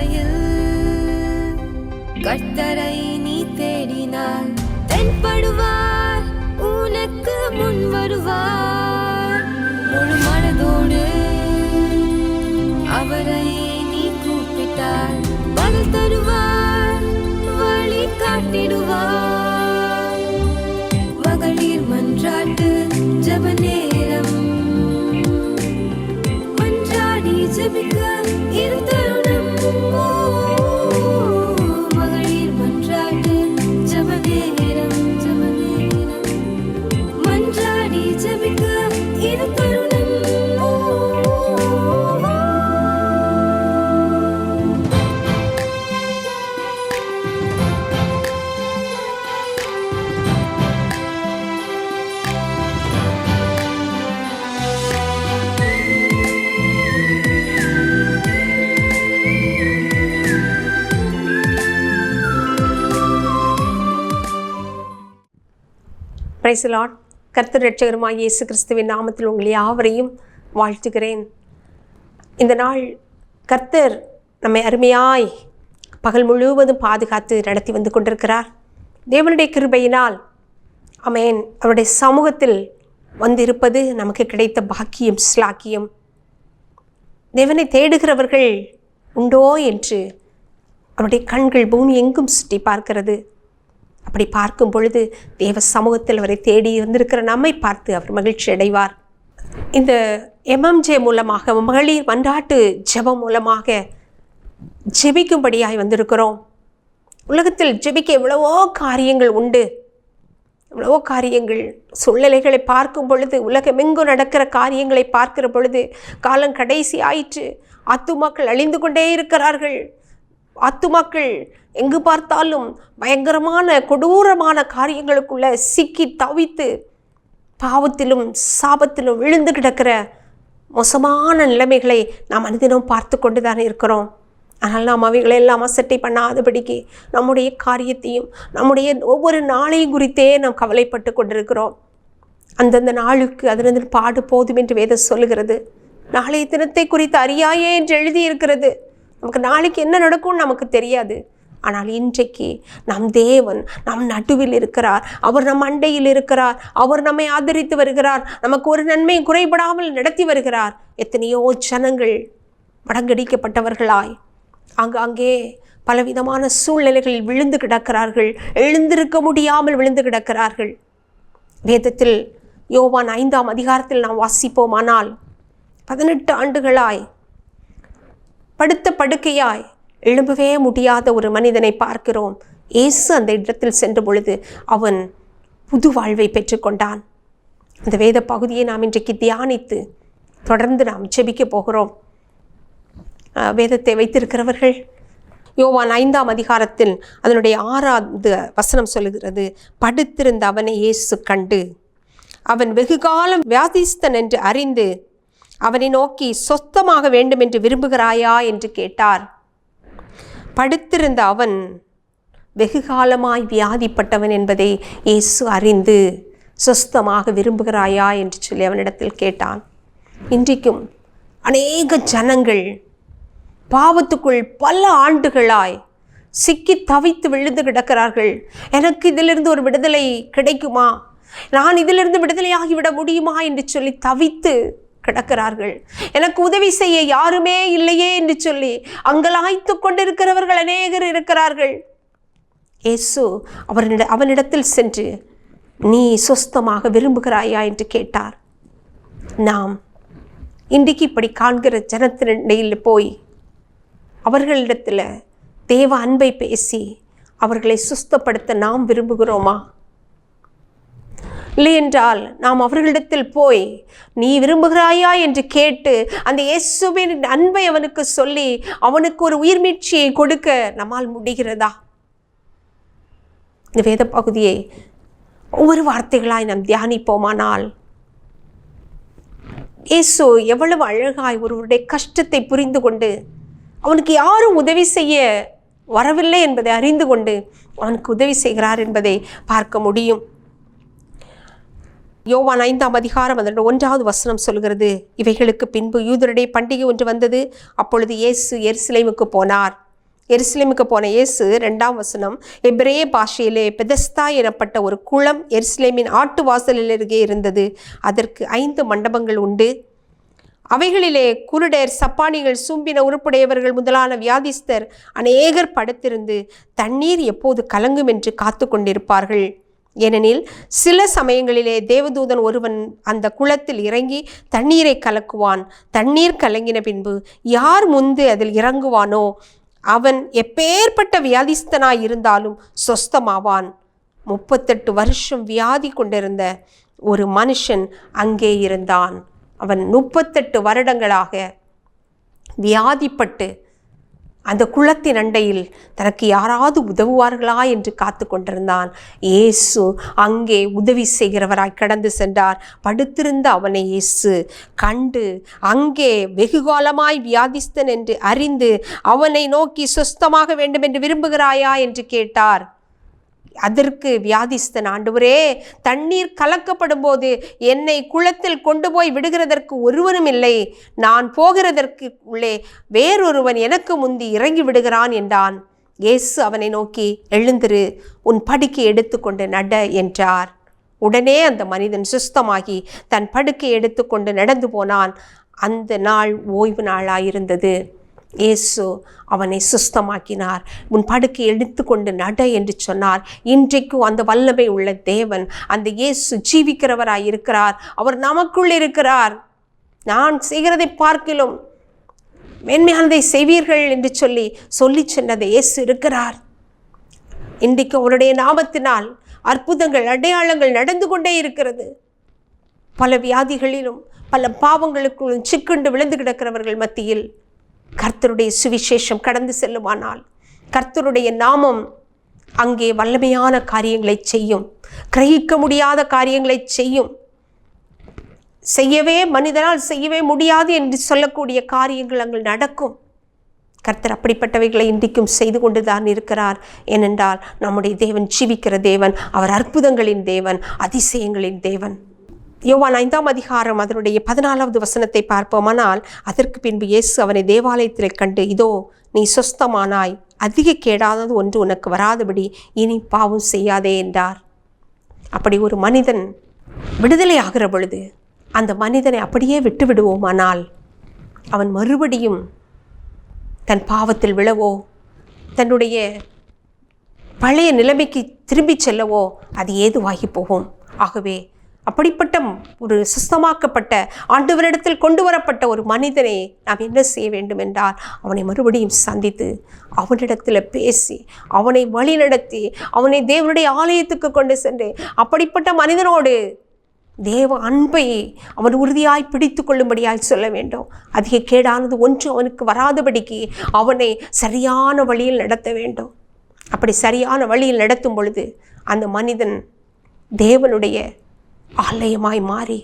பாதையில் கர்த்தரை நீ தேடினார், தென்படுவார், உனக்கு முன் வருவார். முழு மனதோடு அவரை நீ கூப்பிட்டார், பதில் தருவார், வழி காட்டிடுவார். மகளிர் மன்றாட்டு ஜெப நேரம், மன்றாடி ஜெபிக்க இரு தருணம். மகளிர் மன்றாட்டு ஜெப நேரம், மன்றாடி ஜெபிக்க இரு தருணம். Praise the Lord. கர்த்தர் இரட்சகருமாகிய இயேசு கிறிஸ்துவின் நாமத்தில் உங்களை யாவரையும் வாழ்த்துகிறேன். இந்த நாள் கர்த்தர் நம்மை அருமையாய் பகல் முழுவதும் பாதுகாத்து நடத்தி வந்து கொண்டிருக்கிறார். தேவனுடைய கிருபையினால் ஆமென். அவருடைய சமூகத்தில் வந்திருப்பது நமக்கு கிடைத்த பாக்கியம், ஸ்லாக்கியம். தேவனை தேடுகிறவர்கள் உண்டோ என்று அவருடைய கண்கள் பூமி எங்கும் சுற்றி பார்க்கிறது. அப்படி பார்க்கும் பொழுது தேவ சமூகத்தில் அவரை தேடி வந்திருக்கிற நம்மை பார்த்து அவர் மகிழ்ச்சி அடைவார். இந்த MMJ மூலமாக, மகளிர் மன்றாட்டு ஜெபம் மூலமாக ஜெபிக்கும்படியாய் வந்திருக்கிறோம். உலகத்தில் ஜெபிக்க எவ்வளவோ காரியங்கள் உண்டு, எவ்வளவோ காரியங்கள். சூழ்நிலைகளை பார்க்கும் பொழுது, உலகமெங்கும் நடக்கிற காரியங்களை பார்க்கிற பொழுது, காலம் கடைசி ஆயிற்று, ஆத்துமாக்கள் அழிந்து கொண்டே இருக்கிறார்கள். ஆத்துமாக்கள் எங்கு பார்த்தாலும் பயங்கரமான கொடூரமான காரியங்களுக்குள்ள சிக்கி தவித்து பாவத்திலும் சாபத்திலும் விழுந்து கிடக்கிற மோசமான நிலைமைகளை நாம் அனுதினம் பார்த்து கொண்டு தானே இருக்கிறோம். ஆனால் நாம் அவைகளை எல்லாம் அசட்டை பண்ணாதபடிக்கு நம்முடைய காரியத்தையும் நம்முடைய ஒவ்வொரு நாளையும் குறித்தே நாம் கவலைப்பட்டு கொண்டிருக்கிறோம். அந்தந்த நாளுக்கு அதனது பாடு போதும் என்று வேதம் சொல்லுகிறது. நாளைய தினத்தை குறித்து அறியாயே என்று எழுதியிருக்கிறது. நமக்கு நாளைக்கு என்ன நடக்கும்னு நமக்கு தெரியாது. ஆனால் இன்றைக்கு நம் தேவன் நம் நடுவில் இருக்கிறார். அவர் நம் அண்டையில் இருக்கிறார். அவர் நம்மை ஆதரித்து வருகிறார். நமக்கு ஒரு நன்மை குறைபடாமல் நடத்தி வருகிறார். எத்தனையோ ஜனங்கள் மடங்கடிக்கப்பட்டவர்களாய் அங்கே பலவிதமான சூழ்நிலைகளில் விழுந்து கிடக்கிறார்கள். எழுந்திருக்க முடியாமல் விழுந்து கிடக்கிறார்கள். வேதத்தில் யோவான் 5ஆம் அதிகாரத்தில் நாம் வாசிப்போமானால் 18 ஆண்டுகளாய் படுத்த படுக்கையாய் எழும்பவே முடியாத ஒரு மனிதனை பார்க்கிறோம். இயேசு அந்த இடத்தில் சென்ற பொழுது அவன் புது வாழ்வை பெற்றுக்கொண்டான். அந்த வேத பகுதியை நாம் இன்றைக்கு தியானித்து தொடர்ந்து நாம் ஜெபிக்க போகிறோம். வேதத்தை வைத்திருக்கிறவர்கள் யோவான் 5ஆம் அதிகாரத்தில் அதனுடைய 6வது வசனம் சொல்லுகிறது, படுத்திருந்த அவனை இயேசு கண்டு அவன் வெகுகாலம் வியாதிஸ்தன் என்று அறிந்து அவனை நோக்கி சொஸ்தமாக வேண்டும் என்று விரும்புகிறாயா என்று கேட்டார். படுத்திருந்த அவன் வெகுகாலமாய் வியாதிப்பட்டவன் என்பதை இயேசு அறிந்து சொஸ்தமாக விரும்புகிறாயா என்று சொல்லி அவனிடத்தில் கேட்டான். இன்றைக்கும் அநேக ஜனங்கள் பாவத்துக்குள் பல ஆண்டுகளாய் சிக்கி தவித்து விழுந்து கிடக்கிறார்கள். எனக்கு இதிலிருந்து ஒரு விடுதலை கிடைக்குமா, நான் இதிலிருந்து விடுதலையாகிவிட முடியுமா என்று சொல்லி தவித்து கிடக்கிறார்கள். எனக்கு உதவி செய்ய யாருமே இல்லையே என்று சொல்லி அங்கலாய்த்து கொண்டிருக்கிறவர்கள் அநேகர் இருக்கிறார்கள். இயேசு அவனிடத்தில் சென்று நீ சொஸ்தமாக விரும்புகிறாயா என்று கேட்டார். நாம் இன்றைக்கு இப்படி காண்கிற ஜனத்தினிடையில் போய் அவர்களிடத்தில் தேவ அன்பை பேசி அவர்களை சுஸ்தப்படுத்த நாம் விரும்புகிறோமா? இல்லை என்றால் நாம் அவர்களிடத்தில் போய் நீ விரும்புகிறாயா என்று கேட்டு அந்த இயேசுவின் அன்பை அவனுக்கு சொல்லி அவனுக்கு ஒரு உயிர் மீட்சியை கொடுக்க நம்மால் முடிகிறதா? இந்த வேத பகுதியை ஒவ்வொரு வார்த்தைகளாய் நாம் தியானிப்போமானால் இயேசு எவ்வளவு அழகாய் ஒருவருடைய கஷ்டத்தை புரிந்து கொண்டு அவனுக்கு யாரும் உதவி செய்ய வரவில்லை என்பதை அறிந்து கொண்டு அவனுக்கு உதவி செய்கிறார் என்பதை பார்க்க முடியும். யோவான் 5ஆம் அதிகாரம் அதனுடைய 1வது வசனம் சொல்கிறது, இவைகளுக்கு பின்பு யூதருடைய பண்டிகை ஒன்று வந்தது. அப்பொழுது இயேசு எருசலேமுக்கு போனார். எருசலேமுக்கு போன இயேசு 2ஆம் வசனம், எபிரேய பாஷையிலே பெதஸ்தா எனப்பட்ட ஒரு குளம் எருசலேமின் ஆட்டு வாசலில் அருகே இருந்தது. அதற்கு 5 மண்டபங்கள் உண்டு. அவைகளிலே குருடர், சப்பானிகள், சூம்பின உருப்புடையவர்கள் முதலான வியாதிஸ்தர் அநேகர் படுத்திருந்து தண்ணீர் எப்போது கலங்கும் என்று காத்து கொண்டிருப்பார்கள். ஏனெனில் சில சமயங்களிலே தேவதூதன் ஒருவன் அந்த குளத்தில் இறங்கி தண்ணீரை கலக்குவான். தண்ணீர் கலங்கின பின்பு யார் முந்து அதில் இறங்குவானோ அவன் எப்பேற்பட்ட வியாதிஸ்தனாய் இருந்தாலும் சொஸ்தமாவான். 38 வருஷம் வியாதி கொண்டிருந்த ஒரு மனுஷன் அங்கே இருந்தான். அவன் 38 வருடங்களாக வியாதிப்பட்டு அந்த குளத்தின் அண்டையில் தனக்கு யாராவது உதவுவார்களா என்று காத்து கொண்டிருந்தான். இயேசு அங்கே உதவி செய்கிறவராய் கடந்து சென்றார். படுத்திருந்த அவனை இயேசு கண்டு அங்கே வெகுகாலமாய் வியாதிஸ்தன் என்று அறிந்து அவனை நோக்கி, சுஸ்தமாக வேண்டும் என்று விரும்புகிறாயா என்று கேட்டார். அதற்கு வியாதிஸ்தன், ஆண்டவரே, தண்ணீர் கலக்கப்படும் போது என்னை குளத்தில் கொண்டு போய் விடுகிறதற்கு ஒருவனும் இல்லை. நான் போகிறதற்கு உள்ளே வேறொருவன் எனக்கு முந்தி இறங்கி விடுகிறான் என்றான். இயேசு அவனை நோக்கி, எழுந்திரு, உன் படுக்கை எடுத்துக்கொண்டு நட என்றார். உடனே அந்த மனிதன் சுஸ்தமாகி தன் படுக்கை எடுத்துக்கொண்டு நடந்து போனான். அந்த நாள் ஓய்வு நாளாயிருந்தது. இயேசு அவனை சுஸ்தமாக்கினார். உன் படுக்கை எடுத்துக்கொண்டு நட என்று சொன்னார். இன்றைக்கும் அந்த வல்லமை உள்ள தேவன், அந்த இயேசு ஜீவிக்கிறவராய் இருக்கிறார். அவர் நமக்குள் இருக்கிறார். நான் செய்கிறதை பார்க்கிலும் மேன்மையானதை செய்வீர்கள் என்று சொல்லி சென்றதை இயேசு இருக்கிறார். இன்றைக்கு அவருடைய நாமத்தினால் அற்புதங்கள், அடையாளங்கள் நடந்து கொண்டே இருக்கிறது. பல வியாதிகளிலும் பல பாவங்களுக்குள்ளும் சிக்குண்டு விழுந்து கிடக்கிறவர்கள் மத்தியில் கர்த்தருடைய சுவிசேஷம் கடந்து செல்லுமானால் கர்த்தருடைய நாமம் அங்கே வல்லமையான காரியங்களை செய்யும். கிரகிக்க முடியாத காரியங்களை செய்யும். மனிதனால் செய்யவே முடியாது என்று சொல்லக்கூடிய காரியங்கள் அங்கே நடக்கும். கர்த்தர் அப்படிப்பட்டவைகளை இன்றைக்கும் செய்து கொண்டுதான் இருக்கிறார். ஏனென்றால் நம்முடைய தேவன் ஜீவிக்கிற தேவன். அவர் அற்புதங்களின் தேவன், அதிசயங்களின் தேவன். யோவான் 5ஆம் அதிகாரம் அதனுடைய 14வது வசனத்தை பார்ப்போமானால், அதற்கு பின்பு இயேசு அவனை தேவாலயத்தில் கண்டு, இதோ நீ சொஸ்தமானாய், அதிக கேடாதது ஒன்று உனக்கு வராதபடி இனி பாவம் செய்யாதே என்றார். அப்படி ஒரு மனிதன் விடுதலை ஆகிற பொழுது அந்த மனிதனை அப்படியே விட்டு விடுவோமானால் அவன் மறுபடியும் தன் பாவத்தில் விழவோ தன்னுடைய பழைய நிலைமைக்கு திரும்பி செல்லவோ அது ஏதுவாகி போகும். ஆகவே அப்படிப்பட்ட ஒரு சுத்தமாக்கப்பட்ட ஆண்டவரிடத்தில் கொண்டு வரப்பட்ட ஒரு மனிதனை நாம் என்ன செய்ய வேண்டும் என்றால், அவனை மறுபடியும் சந்தித்து அவனிடத்தில் பேசி அவனை வழி நடத்தி அவனை தேவனுடைய ஆலயத்துக்கு கொண்டு சென்று அப்படிப்பட்ட மனிதனோடு தேவ அன்பை அவன் உறுதியாய் பிடித்து கொள்ளும்படியாய் சொல்ல வேண்டும். அதிக கேடானது ஒன்று அவனுக்கு வராதபடிக்கு அவனை சரியான வழியில் நடத்த வேண்டும். அப்படி சரியான வழியில் நடத்தும் பொழுது அந்த மனிதன் தேவனுடைய ஆலயமாய் மாறி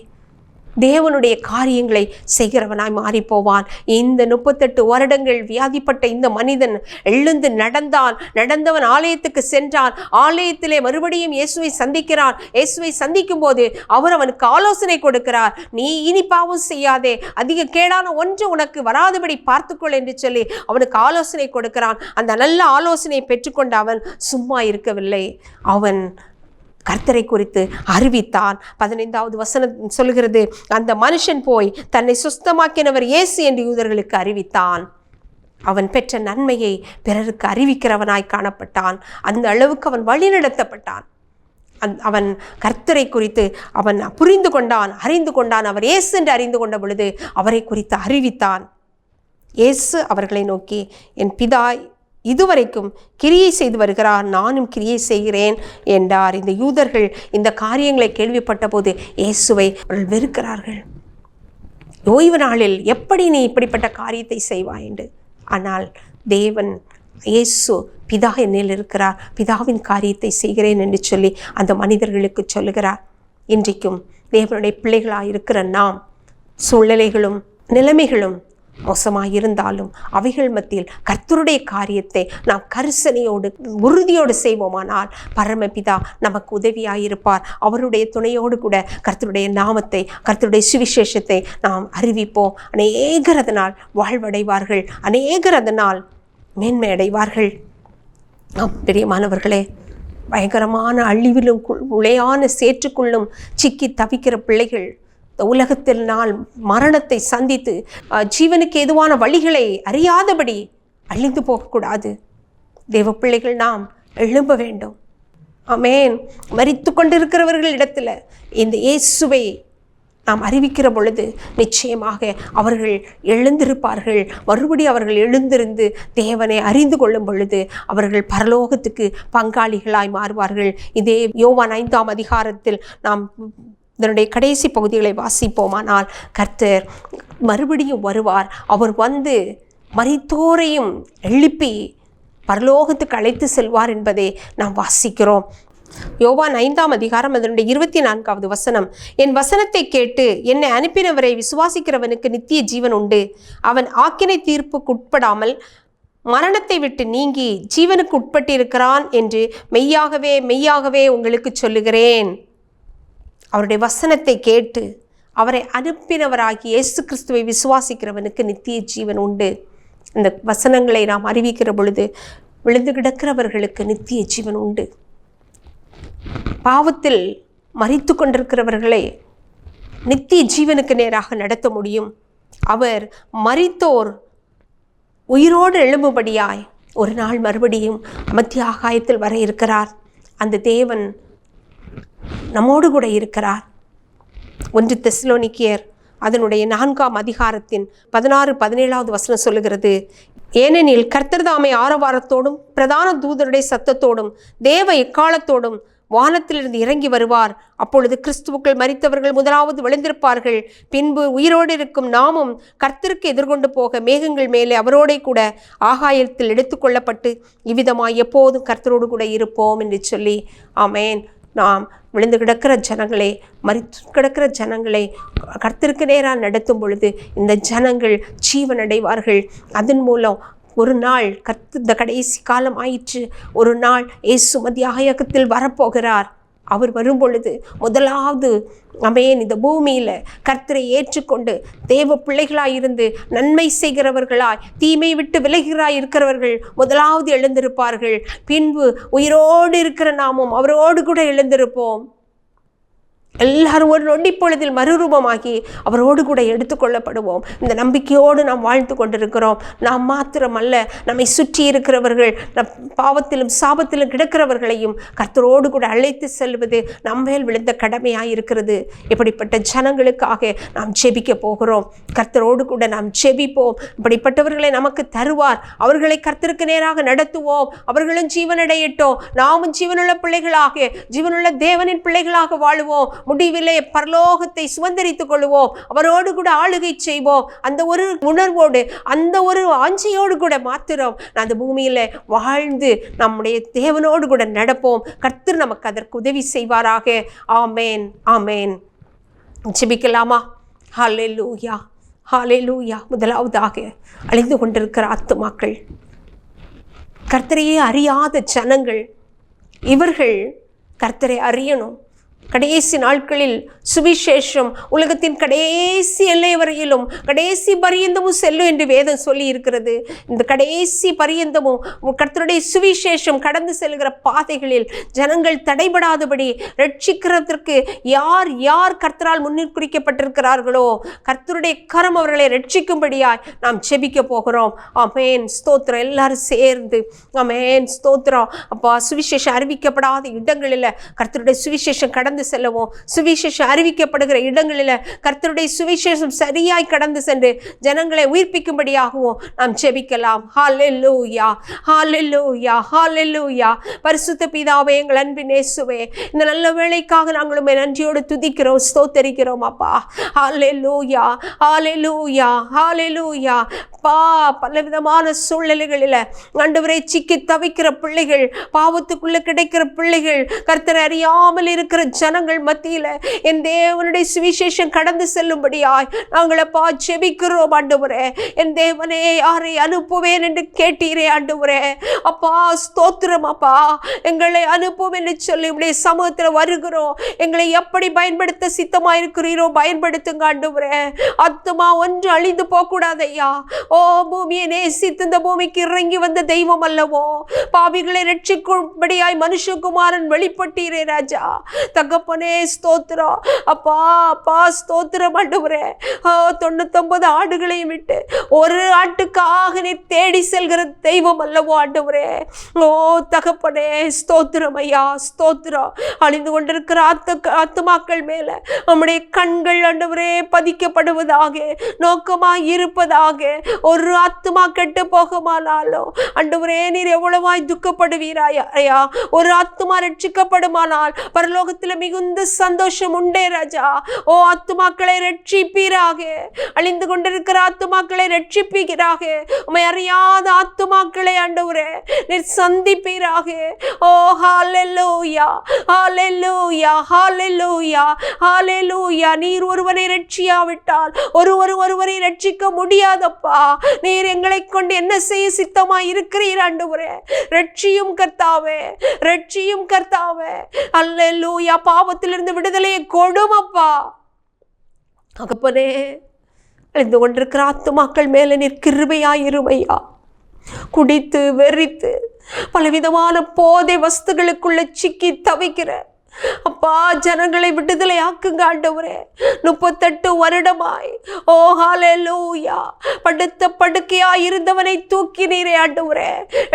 தேவனுடைய காரியங்களை செய்கிறவனாய் மாறி போவான். இந்த 38 வருடங்கள் வியாதிப்பட்ட இந்த மனிதன் எழுந்து நடந்தவன் ஆலயத்துக்கு சென்றான். ஆலயத்திலே மறுபடியும் இயேசுவை சந்திக்கிறான். இயேசுவை சந்திக்கும் போது அவர் அவனுக்கு ஆலோசனை கொடுக்கிறார். நீ இனி பாவம் செய்யாதே, அதிக கேடான ஒன்று உனக்கு வராதபடி பார்த்துக்கொள் என்று சொல்லி அவனுக்கு ஆலோசனை கொடுக்கிறான். அந்த நல்ல ஆலோசனையை பெற்றுக்கொண்டு அவன் சும்மா இருக்கவில்லை. அவன் கர்த்தரை குறித்து அறிவித்தான். 15வது வசனம் சொல்கிறது, அந்த மனுஷன் போய் தன்னை சுஸ்தமாக்கினவர் இயேசு என்று யூதர்களுக்கு அறிவித்தான். அவன் பெற்ற நன்மையை பிறருக்கு அறிவிக்கிறவனாய் காணப்பட்டான். அந்த அளவுக்கு அவன் வழிநடத்தப்பட்டான். அவன் கர்த்தரை குறித்து அவன் புரிந்து கொண்டான், அறிந்து கொண்டான். அவர் இயேசு என்று அறிந்து கொண்ட பொழுது அவரை குறித்து அறிவித்தான். இயேசு அவர்களை நோக்கி, என் பிதா இதுவரைக்கும் கிரியை செய்து வருகிறார், நானும் கிரியை செய்கிறேன் என்றார். இந்த யூதர்கள் இந்த காரியங்களை கேள்விப்பட்ட போது இயேசுவை அவர்கள் வெறுக்கிறார்கள். ஓய்வு நாளில் எப்படி நீ இப்படிப்பட்ட காரியத்தை செய்வாய் என்று. ஆனால் தேவன் இயேசு பிதா என்னில் இருக்கிறார், பிதாவின் காரியத்தை செய்கிறேன் என்று சொல்லி அந்த மனிதர்களுக்கு சொல்லுகிறார். இன்றைக்கும் தேவனுடைய பிள்ளைகளாக இருக்கிற நாம் சூழ்நிலைகளும் நிலைமைகளும் மோசமாயிருந்தாலும் அவைகள் மத்தியில் கர்த்தருடைய காரியத்தை நாம் கரிசனையோடு உறுதியோடு செய்வோமானால் பரமபிதா நமக்கு உதவியாயிருப்பார். அவருடைய துணையோடு கூட கர்த்தருடைய நாமத்தை, கர்த்தருடைய சுவிசேஷத்தை நாம் அறிவிப்போம். அநேகர் அதனால் வாழ்வடைவார்கள், அநேகர் அதனால் மேன்மை அடைவார்கள். பிரியமானவர்களே, பயங்கரமான அழிவிலும் உளையான சேற்றுக்குள்ளும் சிக்கி தவிக்கிற பிள்ளைகள் இந்த உலகத்தில் நாள் மரணத்தை சந்தித்து ஜீவனுக்கு ஏதுவான வழிகளை அறியாதபடி அழிந்து போகக்கூடாது. தேவ பிள்ளைகள் நாம் எழும்ப வேண்டும். ஆமென். மரித்து கொண்டிருக்கிறவர்கள் இடத்துல இந்த இயேசுவை நாம் அறிவிக்கிற பொழுது நிச்சயமாக அவர்கள் எழுந்திருப்பார்கள். மறுபடி அவர்கள் எழுந்திருந்து தேவனை அறிந்து கொள்ளும் பொழுது அவர்கள் பரலோகத்துக்கு பங்காளிகளாய் மாறுவார்கள். இதே யோவான் 5ஆம் அதிகாரத்தில் நாம் இதனுடைய கடைசி பகுதிகளை வாசிப்போமானால், கர்த்தர் மறுபடியும் வருவார். அவர் வந்து மரித்தோரையும் எழுப்பி பரலோகத்துக்கு அழைத்து செல்வார் என்பதை நாம் வாசிக்கிறோம். யோவான் 5ஆம் அதிகாரம் அதனுடைய 24வது வசனம், என் வசனத்தை கேட்டு என்னை அனுப்பினவரை விசுவாசிக்கிறவனுக்கு நித்திய ஜீவன் உண்டு. அவன் ஆக்கினை தீர்ப்புக்கு உட்படாமல் மரணத்தை விட்டு நீங்கி ஜீவனுக்கு உட்பட்டிருக்கிறான் என்று மெய்யாகவே மெய்யாகவே உங்களுக்கு சொல்லுகிறேன். அவருடைய வசனத்தை கேட்டு அவரை அனுப்பினவராகி இயேசு கிறிஸ்துவை விசுவாசிக்கிறவனுக்கு நித்திய ஜீவன் உண்டு. இந்த வசனங்களை நாம் அறிவிக்கிற பொழுது விழுந்து கிடக்கிறவர்களுக்கு நித்திய ஜீவன் உண்டு. பாவத்தில் மரித்து கொண்டிருக்கிறவர்களை நித்திய ஜீவனுக்கு நேராக நடத்த முடியும். அவர் மரித்தோர் உயிரோடு எழும்பும்படியாய் ஒரு நாள் மறுபடியும் மத்திய ஆகாயத்தில் வர இருக்கிறார். அந்த தேவன் நம்மோடு கூட இருக்கிறார். 1 தெசலோனிக்கேயர் அதனுடைய 4ஆம் அதிகாரத்தின் 16-17வது வசனம் சொல்லுகிறது, ஏனெனில் கர்த்தர் தாமே ஆரவாரத்தோடும் பிரதான தூதருடைய சத்தத்தோடும் தேவ எக்காலத்தோடும் வானத்திலிருந்து இறங்கி வருவார். அப்பொழுது கிறிஸ்துவுக்குள் மரித்தவர்கள் முதலாவது விழுந்திருப்பார்கள். பின்பு உயிரோடு இருக்கும் நாமும் கர்த்தருக்கு எதிர்கொண்டு போக மேகங்கள் மேலே அவரோட கூட ஆகாயத்தில் எடுத்துக்கொள்ளப்பட்டு இவ்விதமாய் எப்போதும் கர்த்தரோடு கூட இருப்போம் என்று சொல்லி, ஆமேன். நாம் விழுந்து கிடக்கிற ஜனங்களை, மரித்து கிடக்கிற ஜனங்களை கர்த்தருக்கு நேராக நடத்தும் பொழுது இந்த ஜனங்கள் ஜீவனடைவார்கள். அதன் மூலம் ஒரு நாள் இந்த கடைசி காலம் ஆயிற்று. ஒரு நாள் இயேசு மத்தியாகத்தில் வரப்போகிறார். அவர் வரும் பொழுது முதலாவது ஆமென், இந்த பூமியில் கர்த்தரை ஏற்றுக்கொண்டு தேவ பிள்ளைகளாயிருந்து நன்மை செய்கிறவர்களாய் தீமை விட்டு விலகிறாய் இருக்கிறவர்கள் முதலாவது எழுந்திருப்பார்கள். பின்பு உயிரோடு இருக்கிற நாமும் அவரோடு கூட எழுந்திருப்போம். எல்லாரும் ஒரு நொடி பொழுதில் மறுரூபமாகி அவரோடு கூட எடுத்துக்கொள்ளப்படுவோம். இந்த நம்பிக்கையோடு நாம் வாழ்ந்து கொண்டிருக்கிறோம். நாம் மாத்திரமல்ல, நம்மை சுற்றி இருக்கிறவர்கள், பாவத்திலும் சாபத்திலும் கிடக்கிறவர்களையும் கர்த்தரோடு கூட அழைத்து செல்வது நம்மேல் விழுந்த கடமையாக இருக்கிறது. இப்படிப்பட்ட ஜனங்களுக்காக நாம் ஜெபிக்க போகிறோம். கர்த்தரோடு கூட நாம் ஜெபிப்போம். இப்படிப்பட்டவர்களை நமக்கு தருவார். அவர்களை கர்த்தருக்கு நேராக நடத்துவோம். அவர்களும் ஜீவனடையட்டும். நாமும் ஜீவனுள்ள பிள்ளைகளாக, ஜீவனுள்ள தேவனின் பிள்ளைகளாக வாழுவோம். முடிவிலே பரலோகத்தை சுதந்தரித்துக் கொள்வோம். அவரோடு கூட ஆளுகை செய்வோம். அந்த ஒரு உணர்வோடு, அந்த ஒரு ஆஞ்சையோடு கூட மாத்திரம் அந்த பூமியில வாழ்ந்து நம்முடைய தேவனோடு கூட நடப்போம். கர்த்தர் நமக்கு அதற்கு உதவி செய்வாராக. ஆமேன், ஆமேன். ஜெபிக்கலாமா? ஹல்லேலூயா, ஹல்லேலூயா. முதலாவதாக அழிந்து கொண்டிருக்கிற ஆத்துமாக்கள், கர்த்தரையே அறியாத ஜனங்கள், இவர்கள் கர்த்தரை அறியணும். கடைசி நாட்களில் சுவிசேஷம் உலகத்தின் கடைசி எல்லை வரையிலும் கடைசி பரியந்தமும் செல்லும் என்று வேதம் சொல்லி இருக்கிறது. இந்த கடைசி பரியந்தமும் கர்த்தருடைய சுவிசேஷம் கடந்து செல்கிற பாதைகளில் ஜனங்கள் தடைபடாதபடி ரட்சிக்கிறதற்கு யார் யார் கர்த்தரால் முன்னிற்குறிக்கப்பட்டிருக்கிறார்களோ கர்த்தருடைய கரம் அவர்களை ரட்சிக்கும்படியாய் நாம் ஜெபிக்க போகிறோம். ஆமென், ஸ்தோத்திரம். எல்லாரும் சேர்ந்து ஆமென், ஸ்தோத்திரம். அப்பா, சுவிசேஷம் அறிவிக்கப்படாத இடங்களில் கர்த்தருடைய சுவிசேஷம் கடந்து செல்லவும், சுவிசேஷம் அறிவிக்கப்படுகிற இடங்களில் கர்த்தருடைய சுவிசேஷம் சரியாய் கடந்து சென்று ஜனங்களை உயிர்ப்பிக்கும்படியாகவும் நாம் ஜெபிக்கலாம். ஹல்லேலூயா, ஹல்லேலூயா, ஹல்லேலூயா. பரிசுத்த பிதாவே, எங்கள் அன்பின் இயேசுவே, இந்த நல்ல வேளைக்காக நாங்கள் உம்மை நன்றியோடு துதிக்கிறோம், ஸ்தோத்தரிக்கிறோம் அப்பா. ஹல்லேலூயா, ஹல்லேலூயா, ஹல்லேலூயா. பலவிதமான சூழ்நிலைகளில் ஆண்டவரை சிக்கி தவிக்கிற பிள்ளைகள், பாவத்துக்குள்ள கிடைக்கிற பிள்ளைகள், கர்த்தரை அறியாமல் இருக்கிற ஜனங்கள் மத்தியில என் தேவனுடைய சுவிசேஷம் கடந்து செல்லும்படியாய் நாங்களப்பா ஜெபிக்கிறோம் ஆண்டவரே. என் தேவனே, யாரை அனுப்புவேன் என்று கேட்டீரே ஆண்டவரே. அப்பா ஸ்தோத்திரம் அப்பா, எங்களை அனுப்பும் என்று சொல்லி உடைய சமூகத்தில் வருகிறோம். எங்களை எப்படி பயன்படுத்த சித்தமாயிருக்கிறீரோ பயன்படுத்துங்க ஆண்டவரே. ஆத்துமா ஒன்று அழிந்து போகக்கூடாது ஐயா. ஓ, பூமியை நேசித்து இந்த பூமிக்கு இறங்கி வந்த தெய்வம் அல்லவோ, பாவிகளை ரட்சிக்கும்படியாய் மனுஷகுமாரன் வெளிப்பட்டீரே ராஜா. தகப்பனே ஸ்தோத்திரம் அப்பா. அப்பா ஸ்தோத்திரம் ஆண்டவரே. 99 ஆடுகளையும் விட்டு ஒரு ஆட்டுக்காக நீ தேடி செல்கிற தெய்வம் அல்லவோ ஆண்டவரே. ஓ தகப்பனே ஸ்தோத்திரம் ஐயா, ஸ்தோத்திரம். அழிந்து கொண்டிருக்கிற ஆத்துமாக்கள் மேல நம்முடைய கண்கள் ஆண்டவரே பதிக்கப்படுவதாக, நோக்கமாய் இருப்பதாக. ஒரு ஆத்துமா கெட்டு போகுமானாலும் ஆண்டவரே நீர் எவ்வளவாய் துக்கப்படுவீராயா ஐயா. ஒரு ஆத்துமா ரட்சிக்கப்படுமானால் பரலோகத்தில் மிகுந்த சந்தோஷம் உண்டே ராஜா. ஓ ஆத்துமாக்களை ரட்சிப்பீராக, அழிந்து கொண்டிருக்கிற ஆத்துமாக்களை ரட்சிப்பீராக. உம்மை அறியாத ஆத்துமாக்களை ஆண்டவரே நீர் சந்திப்பீராக. ஓ ஹல்லேலூயா, ஹல்லேலூயா, ஹல்லேலூயா, ஹல்லேலூயா. நீர் ஒருவனை ரட்சியாவிட்டால் ஒருவரை ரட்சிக்க முடியாதப்பா. நீர் எங்களை கொண்டு என்ன செய்ய சித்தமாய் இருக்கிறீர் ஆண்டவரே. ரட்சியும் கர்த்தாவே, ரட்சியும் கர்த்தாவே. அல்லேலூயா. பாவத்திலிருந்து விடுதலையை கொடுமப்பா. தகப்பனே, அழிந்து கொண்டிருக்கிற ஆத்துமாக்கள் மேல நீர் கிருபையாயிருமையா. குடித்து வெறித்து பலவிதமான போதை வஸ்துகளுக்குள்ள சிக்கி தவிக்கிற அப்பா ஜனங்களை விடுதலை ஆக்குங்க ஆண்டவரே. 38 வருடமாய் ஓ ஹல்லேலூயா படுத்த படுக்கையாய் இருந்தவனை தூக்கினீரே ஆண்டவரே.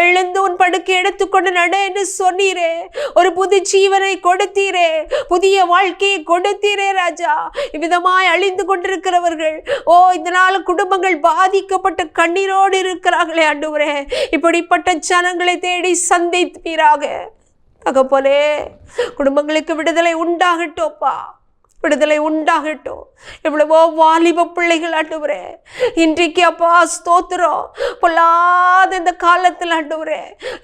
எழுந்து உன் படுக்கை எடுத்துக்கொண்டு நட என்று சொன்னீரே. ஒரு புது ஜீவனை கொடுத்தீரே, புதிய வாழ்க்கையை கொடுத்தீரே ராஜா. இவ்விதமாய் அழிந்து கொண்டிருக்கிறவர்கள், ஓ இதனால குடும்பங்கள் பாதிக்கப்பட்ட கண்ணீரோடு இருக்கிறார்களே ஆண்டவரே. இப்படிப்பட்ட ஜனங்களை தேடி சந்திப்பீராக தகப்பனே. குடும்பங்களுக்கு விடுதலை உண்டாகட்டோப்பா, விடுதலை உண்டாகட்டும். எவ்வளவோ வாலிப பிள்ளைகள் ஆண்டவரே இன்றைக்கு அப்பா ஸ்தோத்திரம் பொல்லாத இந்த காலத்தில் ஆண்டவரே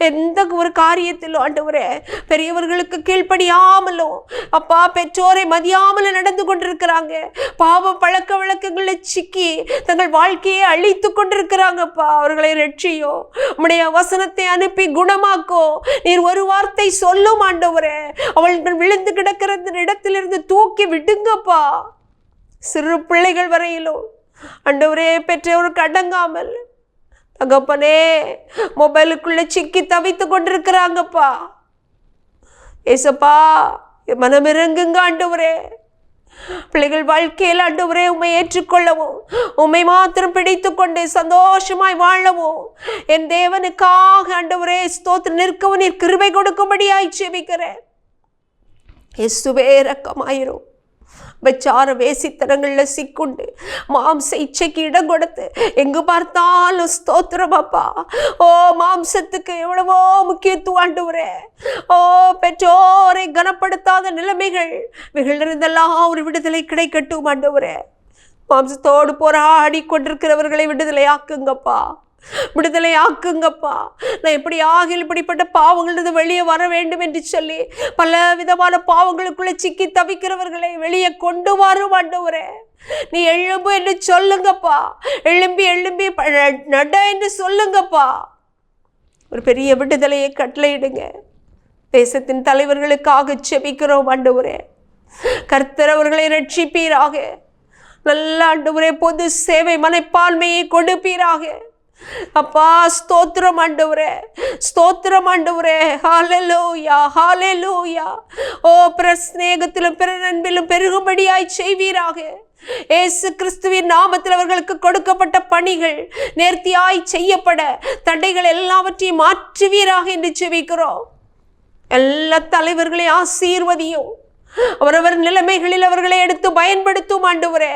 எந்த ஒரு காரியத்திலும் ஆண்டவரே பெரியவர்களுக்கு கீழ்ப்படியாமலும் அப்பா பெற்றோரை மதியாமலும் நடந்து கொண்டிருக்கிறாங்க. பாவ பழக்க வழக்கங்களை சிக்கி தங்கள் வாழ்க்கையை அழித்து கொண்டிருக்கிறாங்கப்பா. அவர்களை ரட்சியோ, உம்முடைய வசனத்தை அனுப்பி குணமாக்கோ. நீர் ஒரு வார்த்தை சொல்லும் ஆண்டவரே, அவர்கள் விழுந்து கிடக்கிற இடத்திலிருந்து தூக்கி விடுங்கப்பா. சிறு பிள்ளைகள் வரையிலும் ஆண்டவரே பெற்றோருக்கு அடங்காமல் தகப்பனே மொபைலுக்குள்ள சிக்கி தவித்து கொண்டிருக்கிறாங்கப்பா. ஏசப்பா மனமிறங்குங்க ஆண்டவரே. பிள்ளைகள் வாழ்க்கையில் ஆண்டவரே உம்மை ஏற்றுக்கொள்ளவும், உம்மை மாத்திரம் பிடித்து கொண்டு சந்தோஷமாய் வாழவும் என் தேவனுக்காக ஆண்டவரே ஸ்தோத்திரம் நிற்கவும் நீர் கிருபை கொடுக்கும்படியாய் ஜெபிக்கிறேன். இயேசுவே இரக்கமாயிரும். விச்சார வேசித்தனங்கள்ல சிக்குண்டு மாம்ச இச்சைக்கு இடம் கொடுத்து எங்கு பார்த்தாலும் ஸ்தோத்திரம் அப்பா. ஓ மாம்சத்துக்கு எவ்வளவோ முக்கியத்துவம் ஆண்டவரே. ஓ பெற்றோரை கனப்படுத்தாத நிலைமைகள் இவைகளிருந்தெல்லாம் ஒரு விடுதலை கிடைக்கட்டும் ஆண்டவரே. மாம்சத்தோடு போராடி கொண்டிருக்கிறவர்களை விடுதலை ஆக்குங்கப்பா, விடுதலை ஆக்குங்கப்பா. நான் எப்படி ஆகில் இப்படிப்பட்ட பாவங்களிலிருந்து வெளியே வர வேண்டும் என்று சொல்லி பல விதமான பாவங்களுக்குள்ள சிக்கி தவிக்கிறவர்களை வெளியே கொண்டு வரும் ஆண்டவரே. நீ எழும்பு என்று சொல்லுங்கப்பா, எழும்பி எழும்பி நட என்று சொல்லுங்கப்பா. ஒரு பெரிய விடுதலையை கட்டளையிடுங்க. தேசத்தின் தலைவர்களுக்காக ஜெபிக்கிறோம் ஆண்டவரே. கர்த்தர் அவர்களை ரட்சிப்பீராக. நல்ல ஆண்டவரே பொது சேவை மனப்பான்மையை கொடுப்பீராக அப்பா. ஸ்தோத்திரம் ஆண்டவரே, ஸ்தோத்திரம் ஆண்டவரே. ஹல்லேலூயா, ஹல்லேலூயா. ஓ பிரஸ்நேகத்திலும் பிற நண்பிலும் பெருகும்படியாய் செய்வீராக. இயேசு கிறிஸ்துவின் நாமத்தில் அவர்களுக்கு கொடுக்கப்பட்ட பணிகள் நேர்த்தியாய் செய்யப்பட தடைகள் எல்லாவற்றையும் மாற்றுவீராக என்று ஜெபிக்கிறோம். எல்லா தலைவர்களையும் ஆசீர்வதியும். அவரவர் நிலைமைகளில் அவர்களை எடுத்து பயன்படுத்தும் ஆண்டவரே.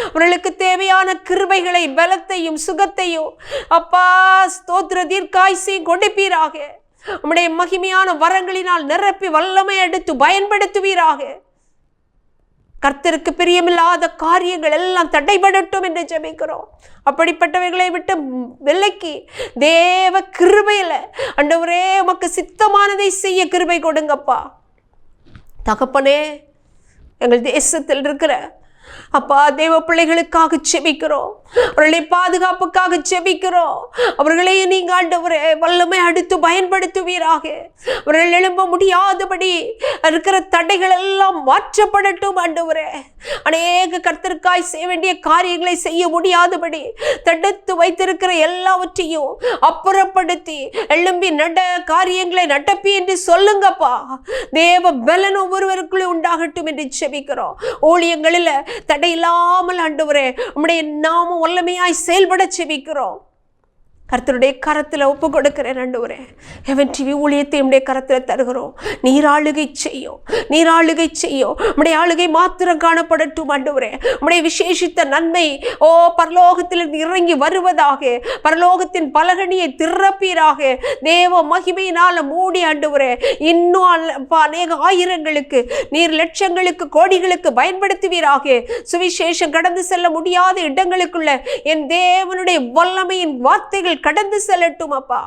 அவர்களுக்கு தேவையான கிருபைகளை பலத்தையும் சுகத்தையும் அப்பா ஸ்தோத்திர தீர்க்காயுசையும் கொடுப்பீராக. உம்முடைய மகிமையான வரங்களினால் நிரப்பி வல்லமை எடுத்து பயன்படுத்துவீராக. கர்த்தருக்கு பிரியமில்லாத காரியங்கள் எல்லாம் தடைபடட்டும் என்று ஜெபிக்கிறோம். அப்படிப்பட்டவைகளை விட்டு விலக்கி தேவ கிருபையில ஆண்டவரே உமக்கு சித்தமானதை செய்ய கிருபை கொடுங்கப்பா. தகப்பனே, எங்கள் தேசத்தில் இருக்கிற அப்பா தேவ பிள்ளைகளுக்காக செபிக்கிறோம். அவர்களை பாதுகாப்புக்காக செபிக்கிறோம். அவர்களை நீங்க ஆண்டவரே வல்லமை அடுத்து பயன்படுத்துவீராக. அவர்கள் எழும்ப முடியாதபடி இருக்கிற தடைகள் எல்லாம் மாற்றப்படட்டும் ஆண்டவரே. அநேக கர்த்தருக்காய் செய்ய வேண்டிய காரியங்களை செய்ய முடியாதபடி தடுத்து வைத்திருக்கிற எல்லாவற்றையும் அப்புறப்படுத்தி எழும்பி நட காரியங்களை நடப்பி என்று சொல்லுங்கப்பா. தேவ பலன் ஒவ்வொருவருக்குள்ளே உண்டாகட்டும் என்று செபிக்கிறோம். ஊழியங்களில் தடையில்லாமல் ஆண்டவரே உம்முடைய நாமம் வல்லமையாய் செயல்பட செபிக்கிறோம். கர்த்தருடைய கரத்தில் ஒப்பு கொடுக்கிறேன் ஆண்டவரே. ஹெவன் டிவி ஊழியத்தை உம்முடைய கரத்தில் தருகிறோம். நீராளுகை செய்யும், நீராளுகை செய்யும். உம்முடைய ஆளுகை மாத்திரம் காணப்படட்டும் ஆண்டவரே. உம்முடைய விசேஷித்த நன்மை பரலோகத்தில் இறங்கி வருவதாக. பரலோகத்தின் பலகணியை திறப்பீராக. தேவ மகிமையினால் மூடி ஆண்டவரே இன்னும் அநேக ஆயிரங்களுக்கு, நீர் லட்சங்களுக்கு, கோடிகளுக்கு பயன்படுத்துவீராக. சுவிசேஷம் கடந்து செல்ல முடியாத இடங்களுக்குள்ள என் தேவனுடைய வல்லமையின் வார்த்தைகள் கடந்து செல்லட்டும் அப்பா.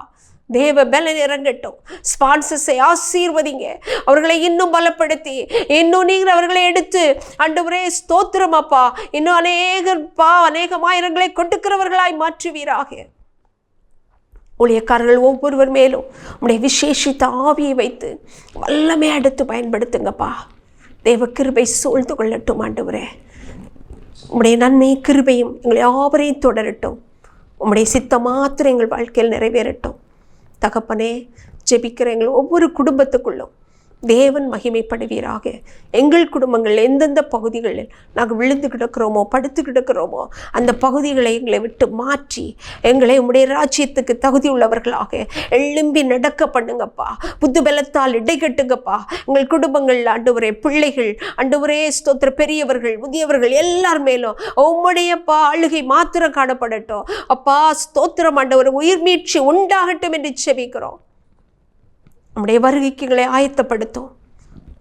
தேவ பலன் இறங்கட்டும். ஸ்பான்சர்ஸை ஆசீர்வதிங்க. அவர்களை இன்னும் பலப்படுத்தி இன்னும் நீங்கள் அவர்களை எடுத்து ஆண்டவரே ஸ்தோத்திரம் அப்பா, இன்னும் அநேகமாயிரங்களை கொடுக்கிறவர்களாய் மாற்றுவீராக. ஊழியக்காரர்கள் ஒவ்வொருவர் மேலும் உடைய விசேஷித்த ஆவியை வைத்து வல்லமை எடுத்து பயன்படுத்துங்கப்பா. தேவ கிருபை சூழ்ந்து கொள்ளட்டும் ஆண்டவரே. உடைய நன்மை கிருபையும் எங்களை யாவரையும் தொடரட்டும். உம்முடைய சித்தம் மாத்திரம் எங்கள் வாழ்க்கையில் நிறைவேறட்டும். தகப்பனே, ஜெபிக்கிற எங்கள் ஒவ்வொரு குடும்பத்துக்குள்ளும் தேவன் மகிமைப்படுவீராக. எங்கள் குடும்பங்கள் எந்தெந்த பகுதிகளில் நாங்கள் விழுந்து கிடக்கிறோமோ, படுத்து கிடக்கிறோமோ, அந்த பகுதிகளை எங்களை விட்டு மாற்றி எங்களை உம்முடைய ராஜ்யத்துக்கு தகுதி உள்ளவர்களாக எழும்பி நடக்க பண்ணுங்கப்பா. புத்து பலத்தால் இடைக்கட்டுங்கப்பா. எங்கள் குடும்பங்கள் ஆண்டவரே, பிள்ளைகள் ஆண்டவரே ஸ்தோத்திர, பெரியவர்கள் முதியவர்கள் எல்லார் மேலும் உம்முடையப்பா ஆளுகை மாத்திரம் காணப்படட்டும் அப்பா. ஸ்தோத்திரம் ஆண்டவர், உயிர் மீட்சி உண்டாகட்டும் என்று செபிக்கிறோம். நம்முடைய வருகைக்கு எங்களை ஆயத்தப்படுத்தும்.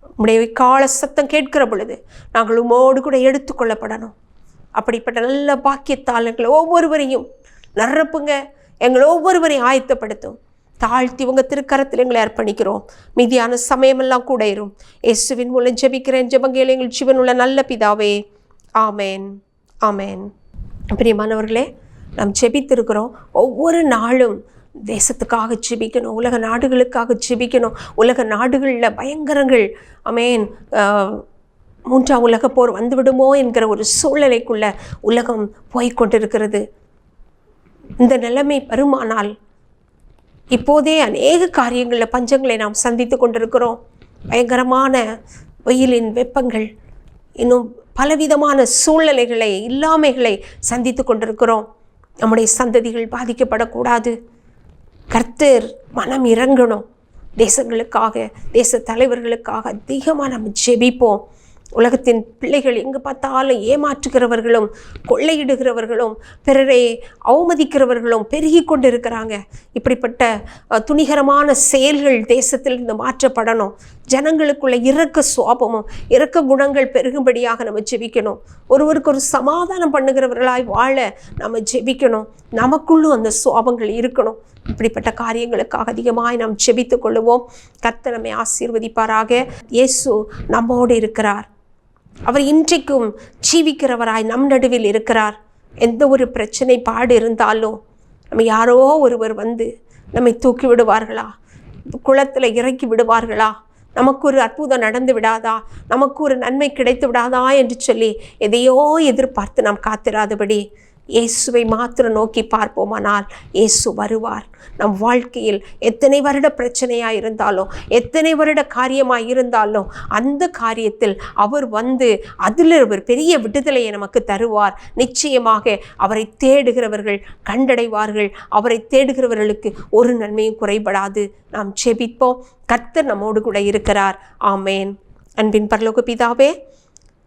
நம்முடைய கால சத்தம் கேட்கிற பொழுது நாங்கள் உமோடு கூட எடுத்துக்கொள்ளப்படணும். அப்படிப்பட்ட நல்ல பாக்கியத்தால் எங்களை ஒவ்வொருவரையும் நிரப்புங்க. எங்களை ஒவ்வொருவரையும் ஆயத்தப்படுத்தும். தாழ்த்தி உங்கள் திருக்கரத்தில் எங்களை அர்ப்பணிக்கிறோம். மீதியான சமயமெல்லாம் கூட இரும். இயேசுவின் மூலம் ஜெபிக்கிறேன். ஜெபங்கள் எங்கள் ஜீவன் உள்ள நல்ல பிதாவே, ஆமேன், ஆமேன். பிரியமானவர்களே, நாம் ஜெபித்திருக்கிறோம். ஒவ்வொரு நாளும் தேசத்துக்காக ஜெபிக்கணும், உலக நாடுகளுக்காக ஜெபிக்கணும். உலக நாடுகளில் பயங்கரங்கள், ஆமேன், 3ஆம் உலக போர் வந்துவிடுமோ என்கிற ஒரு சூழ்நிலைக்குள்ள உலகம் போய்கொண்டிருக்கிறது. இந்த நிலைமை வருமானால் இப்போதே அநேக காரியங்களில் பஞ்சங்களை நாம் சந்தித்து கொண்டிருக்கிறோம். பயங்கரமான வெயிலின் வெப்பங்கள், இன்னும் பலவிதமான சூழ்நிலைகளை, இல்லாமைகளை சந்தித்து கொண்டிருக்கிறோம். நம்முடைய சந்ததிகள் பாதிக்கப்படக்கூடாது. கர்த்தர் மனம் இறங்கணும். தேசங்களுக்காக, தேச தலைவர்களுக்காக அதிகமாக நம்ம ஜெபிப்போம். உலகத்தின் பிள்ளைகள் எங்கே பார்த்தாலும் ஏமாற்றுகிறவர்களும், கொள்ளையிடுகிறவர்களும், பிறரை அவமதிக்கிறவர்களும் பெருகி கொண்டு இருக்கிறாங்க. இப்படிப்பட்ட துணிகரமான செயல்கள் தேசத்திலிருந்து மாற்றப்படணும். ஜனங்களுக்குள்ள இரக்க சுவாபமும் இரக்க குணங்கள் பெருகும்படியாக நம்ம ஜெபிக்கணும். ஒருவருக்கு ஒரு சமாதானம் பண்ணுகிறவர்களாய் வாழ நம்ம ஜெபிக்கணும். நமக்குள்ளும் அந்த சுவாபங்கள் இருக்கணும். இப்படிப்பட்ட காரியங்களுக்காக அதிகமாய் நாம் ஜெபித்து கொள்ளுவோம். கர்த்தர் நம்மை ஆசீர்வதிப்பாராக. இயேசு நம்மோடு இருக்கிறார். அவர் இன்றைக்கும் ஜீவிக்கிறவராய் நம் நடுவில் இருக்கிறார். எந்த ஒரு பிரச்சனை பாடு இருந்தாலும் நம்ம யாரோ ஒருவர் வந்து நம்மை தூக்கி விடுவார்களா, குளத்தில் இறக்கி விடுவார்களா, நமக்கு ஒரு அற்புதம் நடந்து விடாதா, நமக்கு ஒரு நன்மை கிடைத்து விடாதா என்று சொல்லி எதையோ எதிர்பார்த்து நாம் காத்திராதபடி இயேசுவை மாத்திரம் நோக்கி பார்ப்போமானால் இயேசு வருவார். நம் வாழ்க்கையில் எத்தனை வருட பிரச்சனையாக இருந்தாலும், எத்தனை வருட காரியமாக இருந்தாலும், அந்த காரியத்தில் அவர் வந்து அதில் ஒரு பெரிய விடுதலையை நமக்கு தருவார். நிச்சயமாக அவரை தேடுகிறவர்கள் கண்டடைவார்கள். அவரை தேடுகிறவர்களுக்கு ஒரு நன்மையும் குறைபடாது. நாம் ஜெபிப்போம். கர்த்தர் நம்மோடு கூட இருக்கிறார். ஆமேன். அன்பின் பரலோக பிதாவே,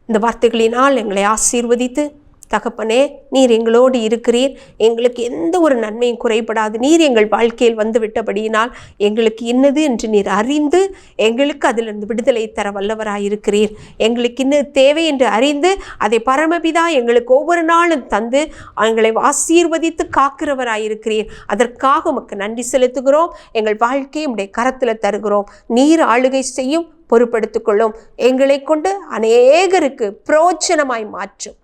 இந்த வார்த்தைகளினால் எங்களை ஆசீர்வதித்து, தகப்பனே, நீர் எங்களோடு இருக்கிறீர். எங்களுக்கு எந்த ஒரு நன்மையும் குறைபடாது. நீர் எங்கள் வாழ்க்கையில் வந்து விட்டபடியினால் எங்களுக்கு இன்னது என்று நீர் அறிந்து எங்களுக்கு அதிலிருந்து விடுதலை தர வல்லவராயிருக்கிறீர். எங்களுக்கு இன்னது தேவை என்று அறிந்து அதை பரமபிதா எங்களுக்கு ஒவ்வொரு நாளும் தந்து எங்களை ஆசீர்வதித்து காக்கிறவராயிருக்கிறீர். அதற்காக உமக்கு நன்றி செலுத்துகிறோம். எங்கள் வாழ்க்கையை உம்முடைய கரத்தில் தருகிறோம். நீர் ஆளுகை செய்யும். பொறுப்படுத்திக் கொள்ளும். எங்களை கொண்டு அநேகருக்கு பிரோஜனமாய் மாற்றும்.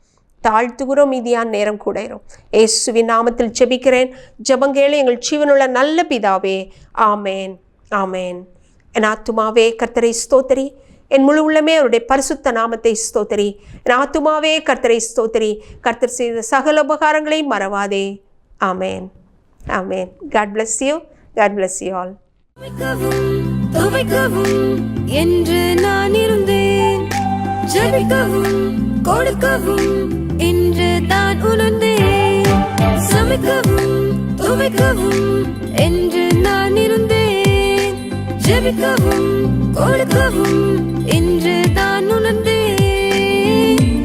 தாழ்த்துகிறோம். மீதியான நேரம் கூட இயேசுவின் நாமத்தில் ஜெபிக்கிறேன். ஜெபங்கேளு எங்கள் ஜீவனுள்ள நல்ல பிதாவே. ஆமேன், ஆமேன். என் ஆத்துமாவே கர்த்தரை ஸ்தோத்திரி, என் முழு உள்ளமே அவருடைய பரிசுத்த நாமத்தை ஸ்தோத்திரி. என் ஆத்துமாவே கர்த்தரை ஸ்தோத்திரி, கர்த்தர் செய்த சகல உபகாரங்களையும் மறவாதே. ஆமேன், ஆமேன். God bless you. God bless you all. துவைக்கவும் என்று நான் இருந்தேன், ஜெபிக்கவும் கொடுக்கவும் என்று தான் உணர்ந்தேன். சமைக்கவும் துவைக்கவும் என்று நான் இருந்தேன், ஜெபிக்கவும் கொடுக்கவும் என்று தான் உணர்ந்தேன்.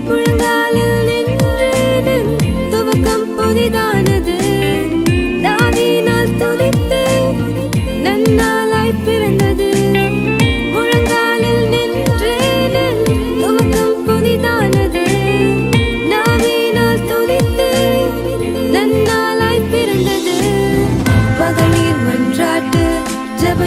முழங்காலில் நின்று துவக்கம் புதிதானது, தாவீதினால் துதித்து நன்னாளாய் பிறந்தது. முழங்காலில் நின்று துவக்கம் புதிதானது, தாவீதினால் துதித்து நன்னாளாய் பிறந்தது. மகளிர் மன்றாட்டு ஜெப